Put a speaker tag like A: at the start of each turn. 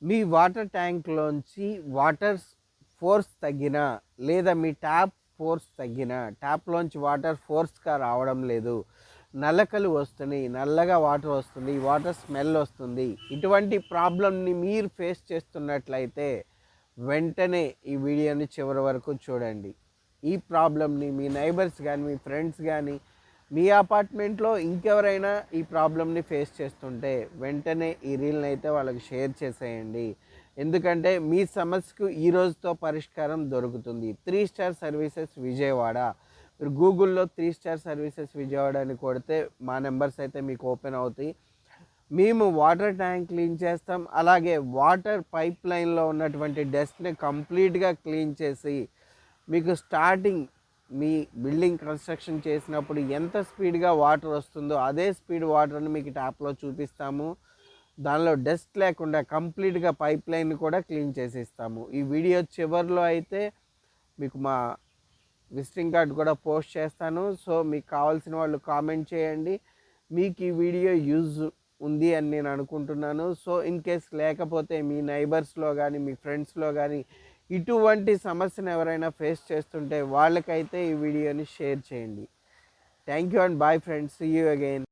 A: మీ water ట్యాంక్లోంచి water force తగ్గినా లేదా మీ tap force తగ్గినా ట్యాప్లోంచి వాటర్ ఫోర్స్గా రావడం లేదు, నలకలు వస్తున్నాయి, నల్లగా వాటర్ వస్తుంది, వాటర్ స్మెల్ వస్తుంది, ఇటువంటి ప్రాబ్లమ్ని మీరు ఫేస్ చేస్తున్నట్లయితే వెంటనే ఈ వీడియోని చివరి వరకు చూడండి. ఈ ప్రాబ్లమ్ని మీ నైబర్స్ కానీ మీ ఫ్రెండ్స్ కానీ మీ అపార్ట్మెంట్లో ఇంకెవరైనా ఈ ప్రాబ్లమ్ని ఫేస్ చేస్తుంటే వెంటనే ఈ రీల్ని అయితే వాళ్ళకి షేర్ చేసేయండి. ఎందుకంటే మీ సమస్యకు ఈ రోజుతో పరిష్కారం దొరుకుతుంది. 3 స్టార్ సర్వీసెస్ విజయవాడ. మీరు గూగుల్లో 3 స్టార్ సర్వీసెస్ విజయవాడ అని కొడితే మా నెంబర్స్ అయితే మీకు ఓపెన్ అవుతాయి. మేము వాటర్ ట్యాంక్ క్లీన్ చేస్తాం, అలాగే వాటర్ పైప్ లైన్లో ఉన్నటువంటి డస్ట్ని కంప్లీట్గా క్లీన్ చేసి మీకు స్టార్టింగ్ మీ బిల్డింగ్ కన్స్ట్రక్షన్ చేసినప్పుడు ఎంత స్పీడ్గా వాటర్ వస్తుందో అదే స్పీడ్ వాటర్ని మీకు ట్యాప్లో చూపిస్తాము. దానిలో డస్ట్ లేకుండా కంప్లీట్గా పైప్ లైన్ కూడా క్లీన్ చేసి ఇస్తాము. ఈ వీడియో చివరిలో అయితే మీకు మా విజిటింగ్ కార్డ్ కూడా పోస్ట్ చేస్తాను. సో మీకు కావాల్సిన వాళ్ళు కామెంట్ చేయండి. మీకు ఈ వీడియో యూజ్ ఉంది అని నేను అనుకుంటున్నాను. సో ఇన్ కేస్ లేకపోతే మీ నైబర్స్లో కానీ మీ ఫ్రెండ్స్లో కానీ ఇటువంటి సమస్యను ఎవరైనా ఫేస్ చేస్తుంటే వాళ్ళకైతే ఈ వీడియోని షేర్ చేయండి. Thank you and bye friends. See you again.